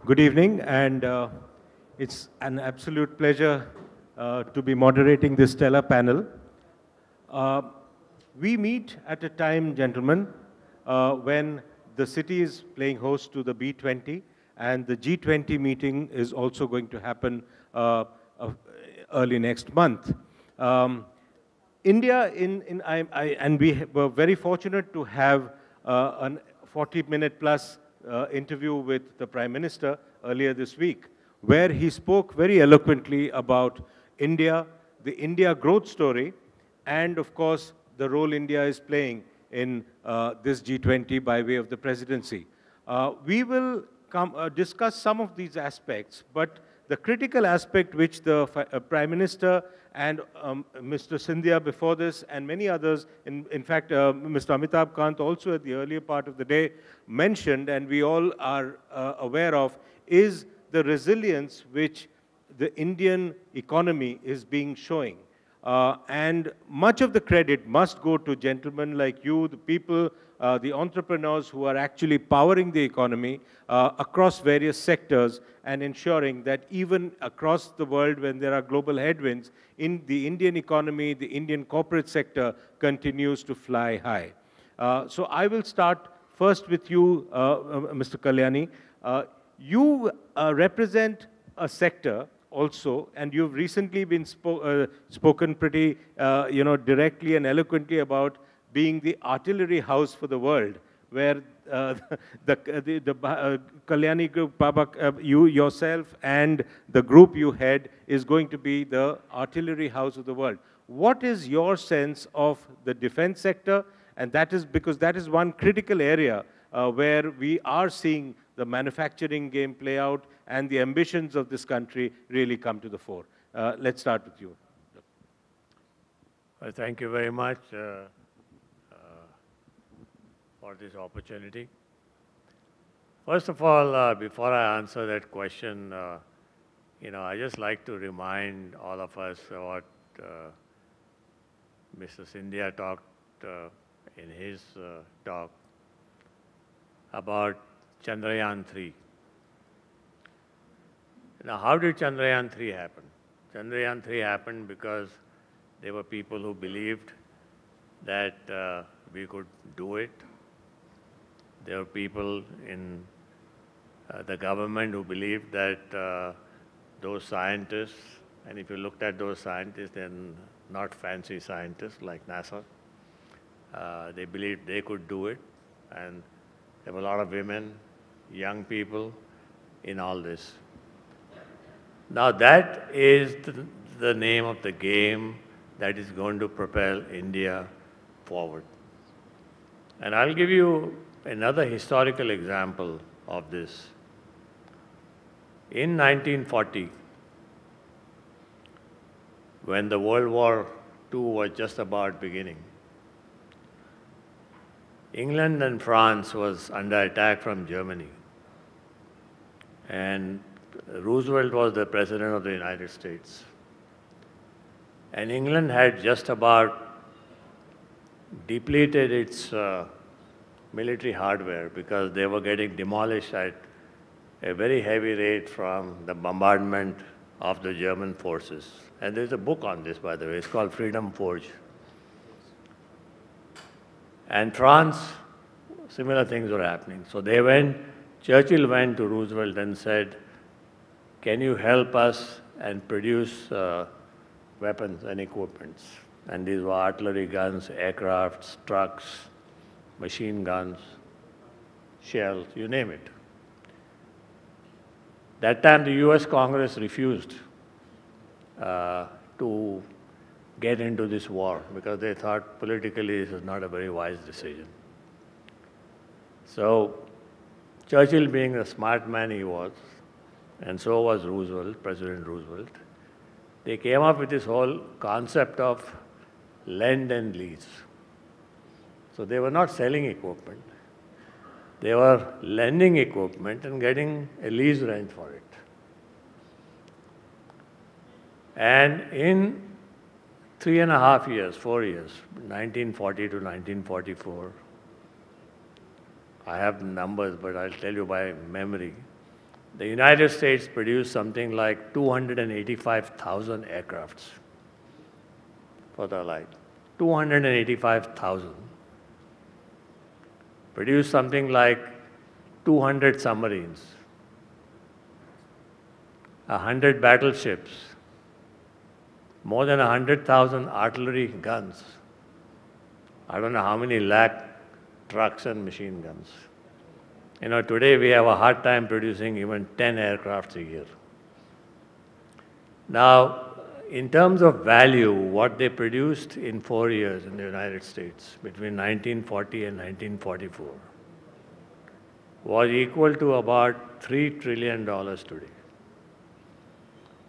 Good evening, and it's an absolute pleasure to be moderating this stellar panel. Uh, we meet at a time, gentlemen, when the city is playing host to the B20, and the G20 meeting is also going to happen uh, early next month. India, and we were very fortunate to have a 40-minute plus interview with the Prime Minister earlier this week, where he spoke very eloquently about India, the India growth story, and of course, the role India is playing in this G20 by way of the presidency. We will discuss some of these aspects, but the critical aspect which the Prime Minister and Mr. Scindia before this and many others, in fact, Mr. Amitabh Kant also at the earlier part of the day mentioned, and we all are aware of, is the resilience which the Indian economy is being showing. And much of the credit must go to gentlemen like you, the people, the entrepreneurs who are actually powering the economy across various sectors and ensuring that even across the world when there are global headwinds, in the Indian economy, the Indian corporate sector continues to fly high. So I will start first with you, Mr. Kalyani. You represent a sector also, and you've recently been spoken pretty, directly and eloquently about being the artillery house for the world, where Kalyani Group, Babak, you yourself and the group you head is going to be the artillery house of the world. What is your sense of the defense sector? And that is because that is one critical area where we are seeing the manufacturing game play out and the ambitions of this country really come to the fore. Let's start with you. Well, thank you very much for this opportunity. First of all, before I answer that question, I just like to remind all of us what Mr. Scindia talked in his talk about Chandrayaan-3. Now, how did Chandrayaan-3 happen? Chandrayaan-3 happened because there were people who believed that we could do it. There were people in the government who believed that those scientists, and if you looked at those scientists, they're not fancy scientists like NASA. They believed they could do it, and there were a lot of women, young people in all this. Now that is the name of the game that is going to propel India forward. And I'll give you another historical example of this. In 1940, when the World War II was just about beginning, England and France was under attack from Germany. And Roosevelt was the President of the United States. And England had just about depleted its military hardware because they were getting demolished at a very heavy rate from the bombardment of the German forces. And there's a book on this, by the way. It's called Freedom Forge. And France, similar things were happening. So Churchill went to Roosevelt and said, can you help us and produce weapons and equipments? And these were artillery guns, aircrafts, trucks, machine guns, shells, you name it. That time the US Congress refused to get into this war because they thought politically this is not a very wise decision. So Churchill, being the smart man he was, and so was Roosevelt, President Roosevelt, they came up with this whole concept of lend and lease. So they were not selling equipment. They were lending equipment and getting a lease rent for it. And in 3.5 years, 4 years, 1940 to 1944, I have numbers, but I'll tell you by memory, The United States produced something like 285,000 aircrafts for the Allied. 285,000. Produced something like 200 submarines, 100 battleships, more than 100,000 artillery guns. I don't know how many lakh trucks and machine guns. You know, today we have a hard time producing even 10 aircrafts a year. Now, in terms of value, what they produced in 4 years in the United States between 1940 and 1944 was equal to about $3 trillion today.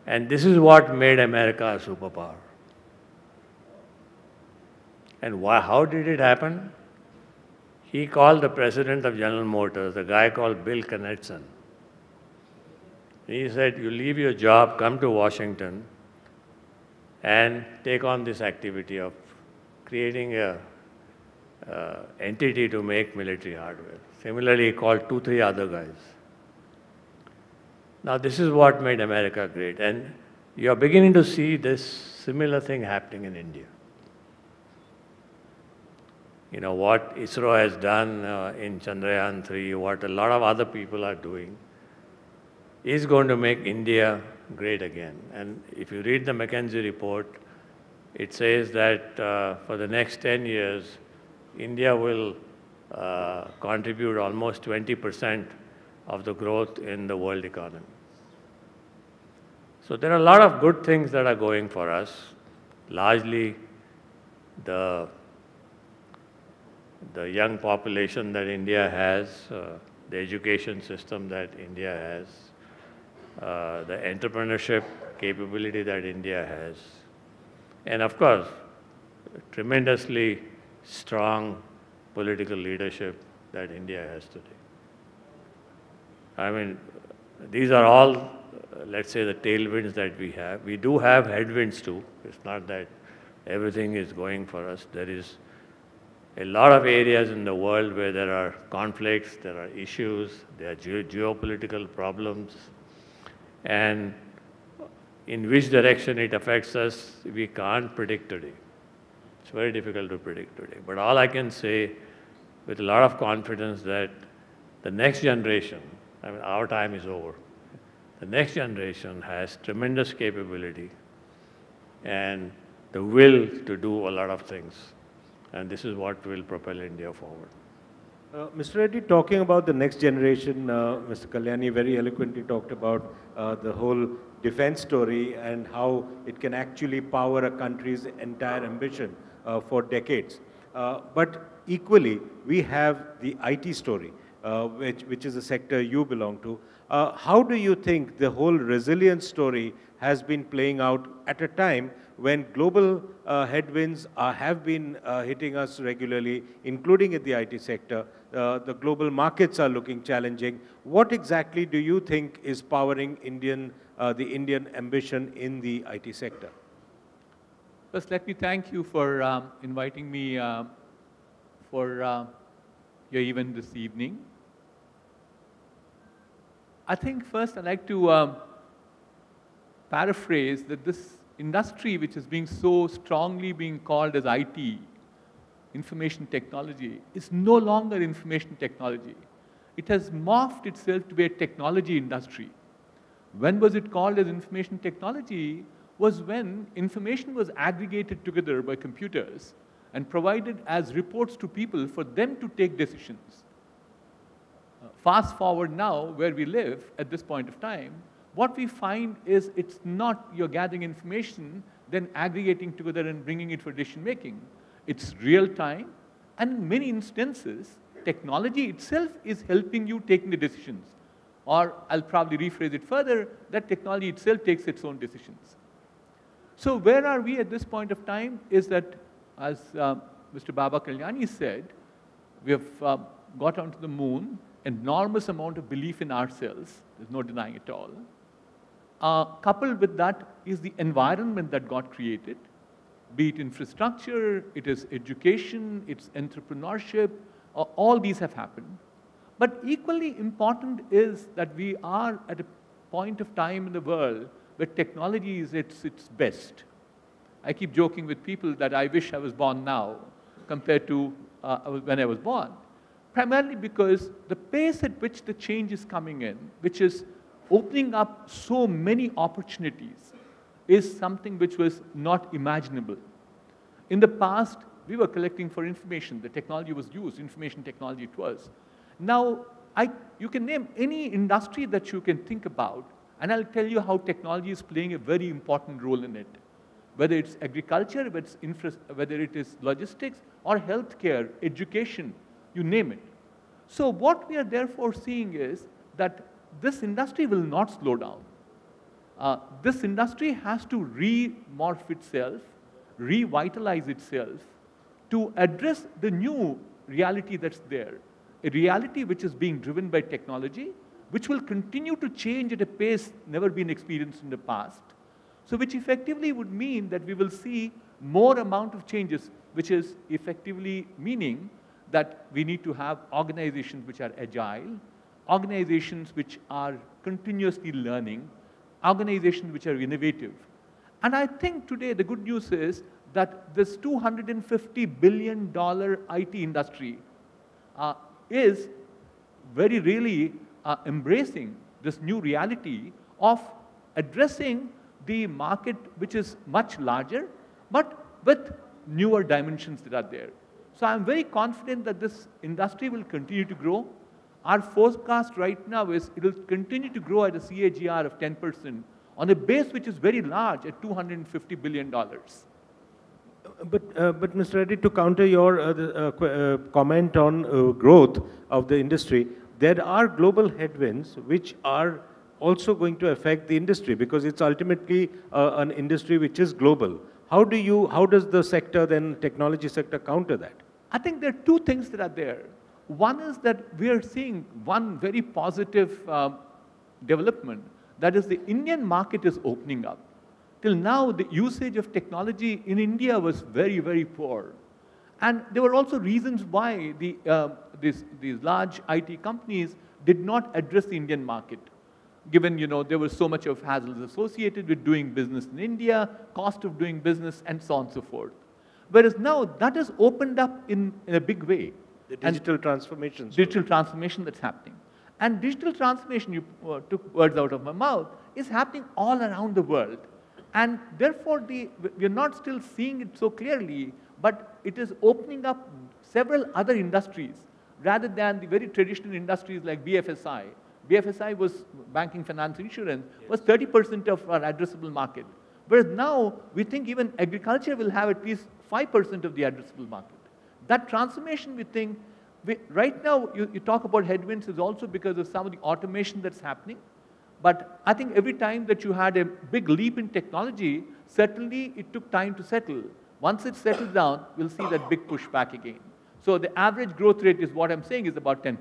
And this is what made America a superpower. And how did it happen? He called the president of General Motors, a guy called Bill Knudsen. He said, you leave your job, come to Washington, and take on this activity of creating a entity to make military hardware. Similarly, he called 2-3 other guys. Now, this is what made America great. And you're beginning to see this similar thing happening in India. You know, what ISRO has done in Chandrayaan-3, what a lot of other people are doing, is going to make India great again. And if you read the McKinsey report, it says that for the next 10 years, India will contribute almost 20% of the growth in the world economy. So there are a lot of good things that are going for us. Largely, the young population that India has, the education system that India has, the entrepreneurship capability that India has, and of course, tremendously strong political leadership that India has today. I mean, these are all, let's say, the tailwinds that we have. We do have headwinds too. It's not that everything is going for us. There is a lot of areas in the world where there are conflicts, there are issues, there are geopolitical problems, and in which direction it affects us, we can't predict today. It's very difficult to predict today. But all I can say with a lot of confidence that the next generation, I mean, our time is over. The next generation has tremendous capability and the will to do a lot of things. And this is what will propel India forward. Mr. Reddy, talking about the next generation, Mr. Kalyani very eloquently talked about the whole defense story and how it can actually power a country's entire ambition for decades. But equally, we have the IT story, which is a sector you belong to. How do you think the whole resilience story has been playing out at a time when global headwinds have been hitting us regularly, including in the IT sector? The global markets are looking challenging. What exactly do you think is powering the Indian ambition in the IT sector? First, let me thank you for inviting me for your event this evening. I think first I'd like to paraphrase that this industry, which is being so strongly being called as IT, information technology, is no longer information technology. It has morphed itself to be a technology industry. When was it called as information technology? Was when information was aggregated together by computers and provided as reports to people for them to take decisions. Fast forward now, where we live at this point of time, what we find is it's not you're gathering information, then aggregating together and bringing it for decision making. It's real time, and in many instances, technology itself is helping you taking the decisions. Or I'll probably rephrase it further, that technology itself takes its own decisions. So where are we at this point of time is that, as Mr. Baba Kalyani said, we have got onto the moon, enormous amount of belief in ourselves, there's no denying it all. Coupled with that is the environment that got created, be it infrastructure, it is education, it's entrepreneurship, all these have happened. But equally important is that we are at a point of time in the world where technology is at its best. I keep joking with people that I wish I was born now compared to when I was born. Primarily because the pace at which the change is coming in, which is opening up so many opportunities, is something which was not imaginable. In the past, we were collecting for information. The technology was used, information technology it was. Now, you can name any industry that you can think about, and I'll tell you how technology is playing a very important role in it. Whether it's agriculture, whether it is logistics, or healthcare, education, you name it. So what we are therefore seeing is that this industry will not slow down. This industry has to re-morph itself, revitalize itself to address the new reality that's there. A reality which is being driven by technology, which will continue to change at a pace never been experienced in the past. So which effectively would mean that we will see more amount of changes, which is effectively meaning that we need to have organizations which are agile, organizations which are continuously learning, organizations which are innovative. And I think today the good news is that this $250 billion IT industry is very really embracing this new reality of addressing the market which is much larger, but with newer dimensions that are there. So I'm very confident that this industry will continue to grow. Our forecast right now is it will continue to grow at a CAGR of 10% on a base which is very large at $250 billion. But Mr. Reddy, to counter your comment on growth of the industry, there are global headwinds which are also going to affect the industry because it's ultimately an industry which is global. How does the sector, then technology sector, counter that? I think there are two things that are there. One is that we are seeing one very positive development, that is the Indian market is opening up. Till now, the usage of technology in India was very, very poor. And there were also reasons why these large IT companies did not address the Indian market. Given, there was so much of hassles associated with doing business in India, cost of doing business, and so on and so forth. Whereas now, that has opened up in a big way. The digital transformation. Digital transformation that's happening. And digital transformation, you took words out of my mouth, is happening all around the world. And therefore, we're not still seeing it so clearly, but it is opening up several other industries rather than the very traditional industries like BFSI. BFSI was banking, finance, insurance, was 30% of our addressable market. Whereas now, we think even agriculture will have at least 5% of the addressable market. That transformation, we think, right now, you talk about headwinds is also because of some of the automation that's happening. But I think every time that you had a big leap in technology, certainly it took time to settle. Once it settles down, we'll see that big push back again. So the average growth rate is what I'm saying is about 10%.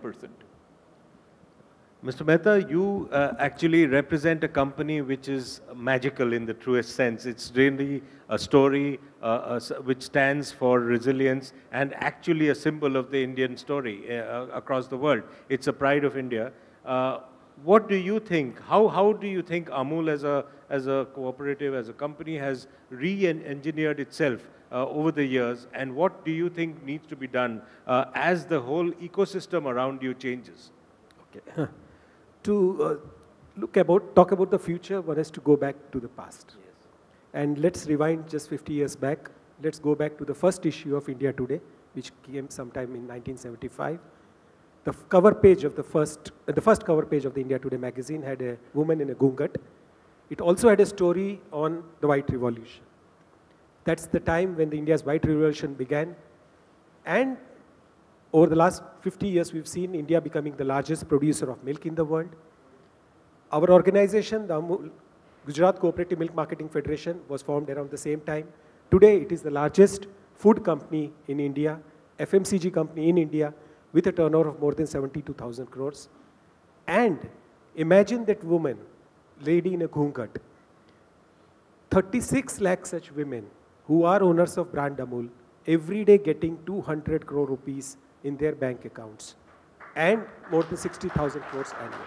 Mr. Mehta, you actually represent a company which is magical in the truest sense. It's really a story which stands for resilience and actually a symbol of the Indian story across the world. It's a pride of India. What do you think? How do you think Amul as a cooperative, as a company, has re-engineered itself over the years? And what do you think needs to be done as the whole ecosystem around you changes? Okay. To talk about the future, one has to go back to the past. Yes. And let's rewind just 50 years back. Let's go back to the first issue of India Today, which came sometime in 1975. The cover page of the first cover page of the India Today magazine had a woman in a gungat. It also had a story on the White Revolution. That's the time when India's White Revolution began. And over the last 50 years, we've seen India becoming the largest producer of milk in the world. Our organization, the Gujarat Cooperative Milk Marketing Federation, was formed around the same time. Today, it is the largest food company in India, FMCG company in India, with a turnover of more than 72,000 crores. And imagine that woman, lady in a ghungat, 36 lakh such women who are owners of brand Amul, every day getting 200 crore rupees in their bank accounts. and more than 60,000 crores annually.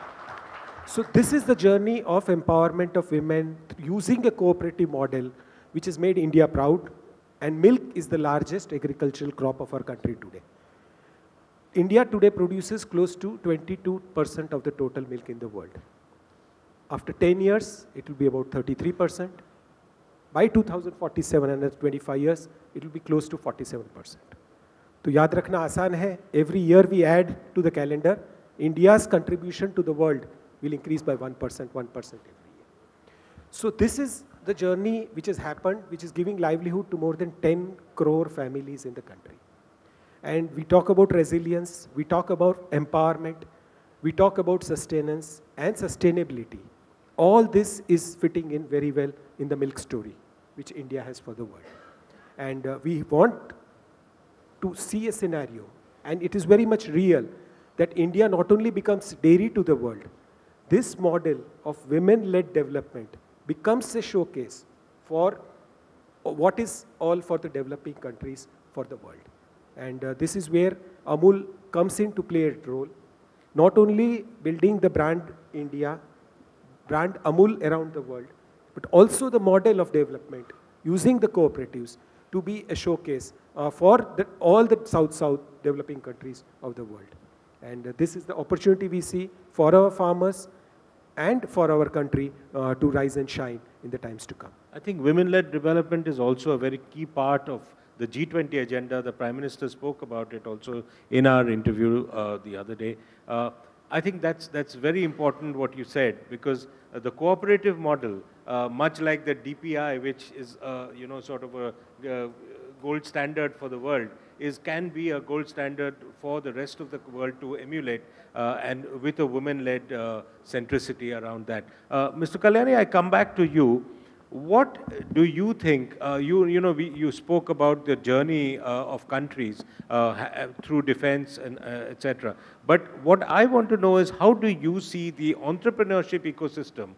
So this is the journey of empowerment of women using a cooperative model which has made India proud, and milk is the largest agricultural crop of our country today. India today produces close to 22% of the total milk in the world. After 10 years, it will be about 33%. By 2047, another 25 years, it will be close to 47%. तो याद रखना आसान है, every year we add to the calendar, India's contribution to the world will increase by 1% every year. So this is the journey which has happened, which is giving livelihood to more than 10 crore families in the country. And we talk about resilience, we talk about empowerment, we talk about sustenance and sustainability. All this is fitting in very well in the milk story, which India has for the world. And we want to see a scenario, and it is very much real, that India not only becomes dairy to the world, this model of women-led development becomes a showcase for what is all for the developing countries for the world. And this is where Amul comes in to play a role, not only building the brand India, brand Amul around the world, but also the model of development using the cooperatives to be a showcase for all the South-South developing countries of the world. And this is the opportunity we see for our farmers and for our country to rise and shine in the times to come. I think women-led development is also a very key part of the G20 agenda. The Prime Minister spoke about it also in our interview the other day. I think that's very important what you said, because the cooperative model, much like the DPI, which is sort of a gold standard for the world, can be a gold standard for the rest of the world to emulate, and with a women-led centricity around that. Mr. Kalyani, I come back to you. What do you think, you spoke about the journey of countries through defense and etc. But what I want to know is, how do you see the entrepreneurship ecosystem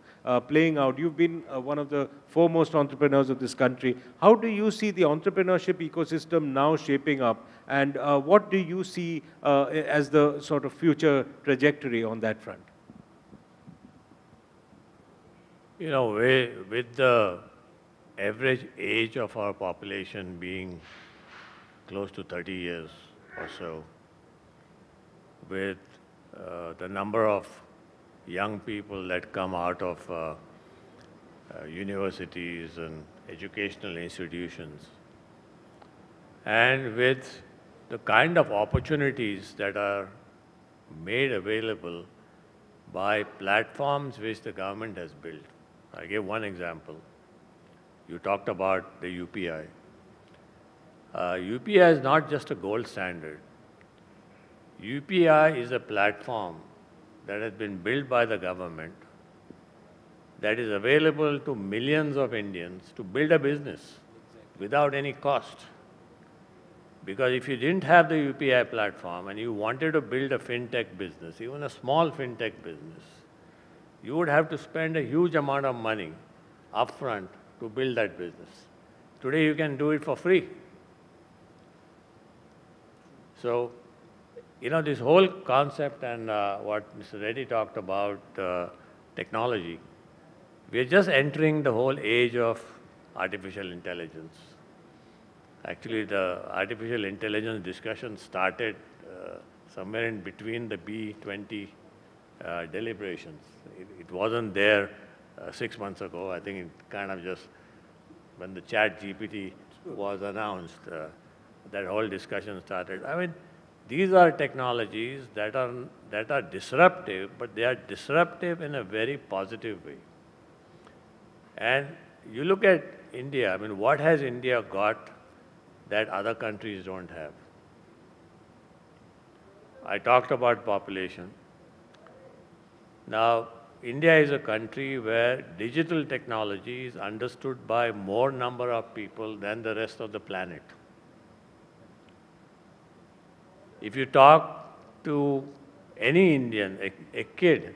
playing out? You've been one of the foremost entrepreneurs of this country. How do you see the entrepreneurship ecosystem now shaping up? And what do you see as the sort of future trajectory on that front? You know, with the average age of our population being close to 30 years or so, with the number of young people that come out of universities and educational institutions, and with the kind of opportunities that are made available by platforms which the government has built. I gave one example. You talked about the UPI. UPI is not just a gold standard. UPI is a platform that has been built by the government that is available to millions of Indians to build a business without any cost. Because if you didn't have the UPI platform and you wanted to build a fintech business, even a small fintech business, you would have to spend a huge amount of money upfront to build that business. Today you can do it for free. So, this whole concept and what Mr. Reddy talked about, technology, we are just entering the whole age of artificial intelligence. Actually, the artificial intelligence discussion started somewhere in between the B20 deliberations. It wasn't there 6 months ago. I think it kind of just, when the chat GPT was announced, that whole discussion started. I mean, these are technologies that are disruptive, but they are disruptive in a very positive way. And you look at India, I mean, what has India got that other countries don't have? I talked about population. Now, India is a country where digital technology is understood by more number of people than the rest of the planet. If you talk to any Indian, a kid,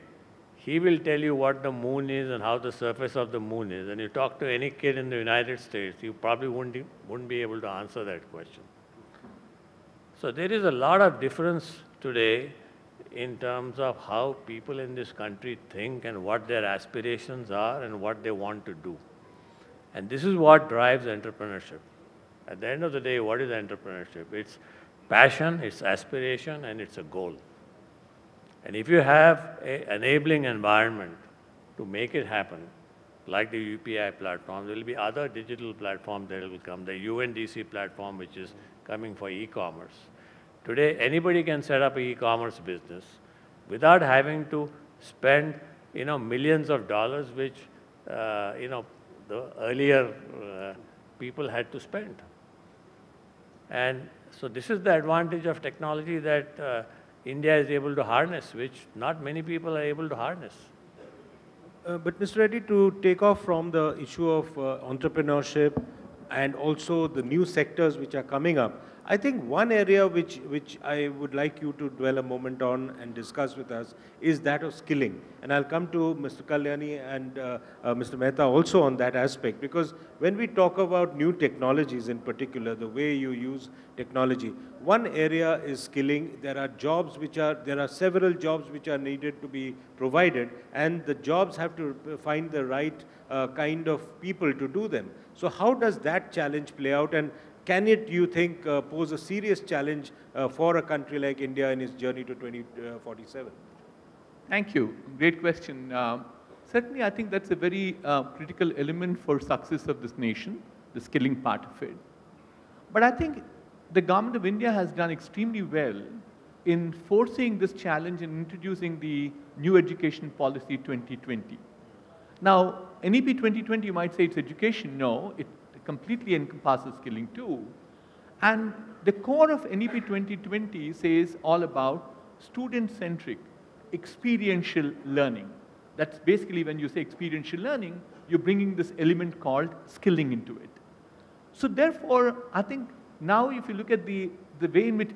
he will tell you what the moon is and how the surface of the moon is. And you talk to any kid in the United States, you probably wouldn't be able to answer that question. So there is a lot of difference today in terms of how people in this country think and what their aspirations are and what they want to do. And this is what drives entrepreneurship. At the end of the day, what is entrepreneurship? It's passion, it's aspiration, and it's a goal. And if you have an enabling environment to make it happen, like the UPI platform, there will be other digital platforms that will come, the UNDC platform, which is coming for e-commerce. Today, anybody can set up an e-commerce business without having to spend, millions of dollars, which, the earlier people had to spend. And so this is the advantage of technology that India is able to harness, which not many people are able to harness. But Mr. Reddy, to take off from the issue of entrepreneurship and also the new sectors which are coming up, I think one area which I would like you to dwell a moment on and discuss with us is that of skilling. And I'll come to Mr. Kalyani and Mr. Mehta also on that aspect, because when we talk about new technologies in particular, the way you use technology, one area is skilling. There are several jobs which are needed to be provided, and the jobs have to find the right kind of people to do them. So how does that challenge play out, and can it, you think, pose a serious challenge for a country like India in its journey to 2047? Thank you. Great question. Certainly, I think that's a very critical element for success of this nation, the skilling part of it. But I think the government of India has done extremely well in forcing this challenge and introducing the new education policy 2020. Now, NEP 2020, you might say it's education. No, it completely encompasses skilling too. And the core of NEP 2020 says all about student-centric, experiential learning. That's basically when you say experiential learning, you're bringing this element called skilling into it. So therefore, I think now if you look at the way in which,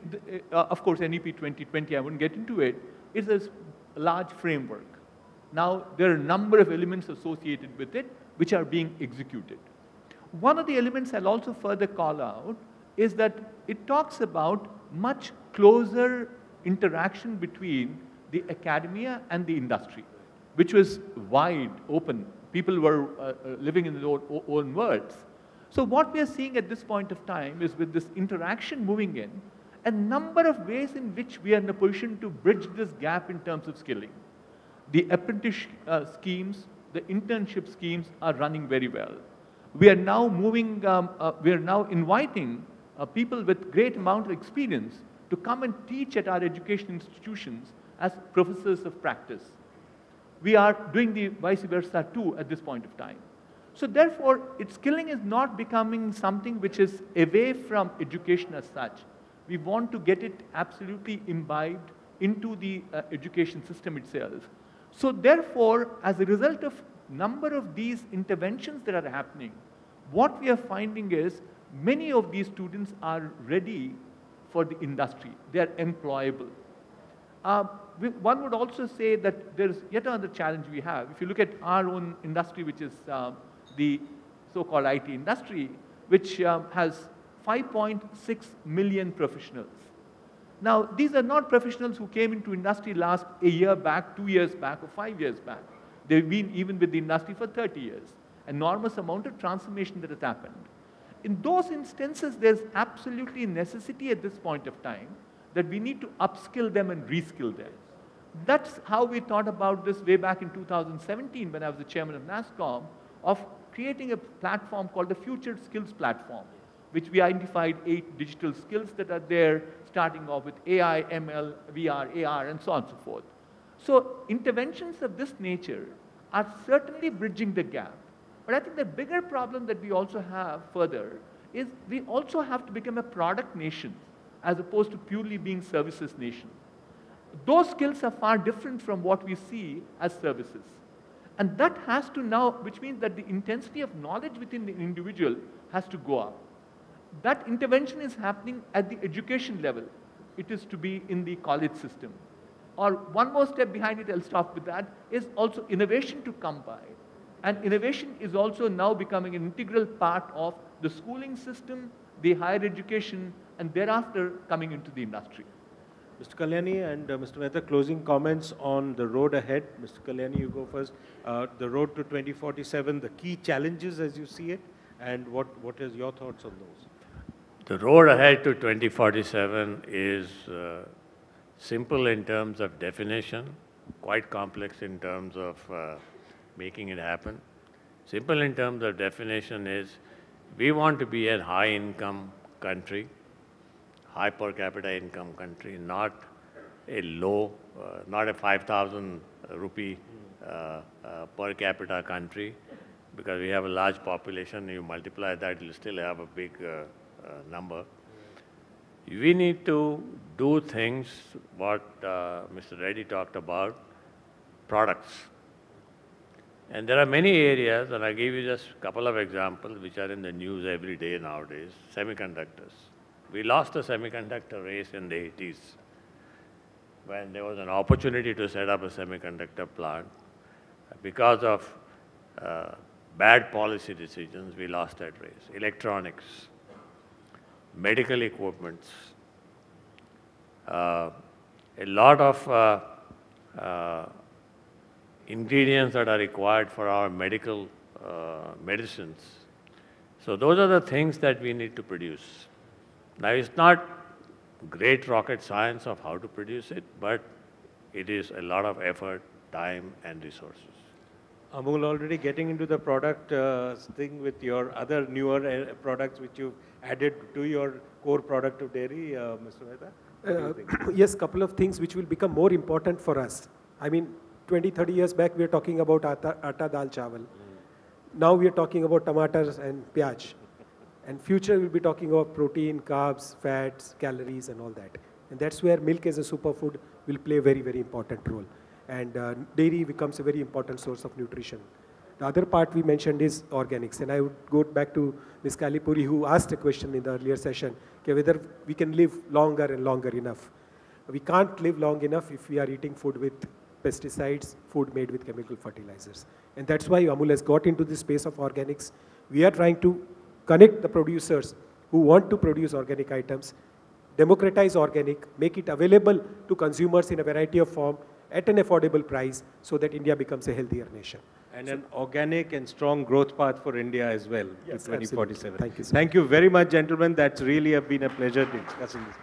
of course, NEP 2020, I wouldn't get into it, is a large framework. Now, there are a number of elements associated with it which are being executed. One of the elements I'll also further call out is that it talks about much closer interaction between the academia and the industry, which was wide open. People were living in their own worlds. So what we are seeing at this point of time is, with this interaction moving in, a number of ways in which we are in a position to bridge this gap in terms of skilling. The apprentice schemes, the internship schemes are running very well. We are now inviting people with great amount of experience to come and teach at our education institutions as professors of practice. We are doing the vice versa too at this point of time. So therefore, skilling is not becoming something which is away from education as such. We want to get it absolutely imbibed into the education system itself. So therefore, as a result of number of these interventions that are happening, what we are finding is many of these students are ready for the industry. They are employable. One would also say that there is yet another challenge we have. If you look at our own industry, which is the so-called IT industry, which has 5.6 million professionals. Now, these are not professionals who came into industry last a year back, 2 years back, or 5 years back. They've been even with the industry for 30 years. Enormous amount of transformation that has happened. In those instances, there's absolutely necessity at this point of time that we need to upskill them and reskill them. That's how we thought about this way back in 2017 when I was the chairman of NASSCOM, of creating a platform called the Future Skills Platform, which we identified 8 digital skills that are there, starting off with AI, ML, VR, AR, and so on and so forth. So interventions of this nature are certainly bridging the gap. But I think the bigger problem that we also have further is we also have to become a product nation as opposed to purely being services nation. Those skills are far different from what we see as services. And that has to now, which means that the intensity of knowledge within the individual has to go up. That intervention is happening at the education level. It is to be in the college system. Or one more step behind it, I'll stop with that, is also innovation to come by. And innovation is also now becoming an integral part of the schooling system, the higher education, and thereafter coming into the industry. Mr. Kalyani and Mr. Mehta, closing comments on the road ahead. Mr. Kalyani, you go first. The road to 2047, the key challenges as you see it, and what is your thoughts on those? The road ahead to 2047 is simple in terms of definition, quite complex in terms of making it happen. Simple in terms of definition is we want to be a high-income country, high per capita income country, not a low, not a 5,000 rupee per capita country, because we have a large population. You multiply that, you'll still have a big number. We need to do things what Mr. Reddy talked about, products. And there are many areas, and I'll give you just a couple of examples which are in the news every day nowadays. Semiconductors. We lost the semiconductor race in the 80s when there was an opportunity to set up a semiconductor plant. Because of bad policy decisions, we lost that race. Electronics, medical equipments, a lot of ingredients that are required for our medical medicines. So those are the things that we need to produce. Now, it's not great rocket science of how to produce it, but it is a lot of effort, time, and resources. Amul, already getting into the product thing with your other newer products which you've added to your core product of dairy, Mr. Mehta? Yes, couple of things which will become more important for us. I mean, 20, 30 years back, we were talking about atta dal chawal. Now we are talking about tomatoes and pyaj. And future we'll be talking about protein, carbs, fats, calories and all that. And that's where milk as a superfood will play a very, very important role. And dairy becomes a very important source of nutrition. The other part we mentioned is organics. And I would go back to Ms. Kalipuri, who asked a question in the earlier session, whether we can live longer and longer enough. We can't live long enough if we are eating food with pesticides, food made with chemical fertilizers. And that's why Amul has got into the space of organics. We are trying to connect the producers who want to produce organic items, democratize organic, make it available to consumers in a variety of form at an affordable price so that India becomes a healthier nation. And an organic and strong growth path for India as well, yes, to 2047. Absolutely. Thank you, sir. Thank you very much, gentlemen. That's really been a pleasure discussing this.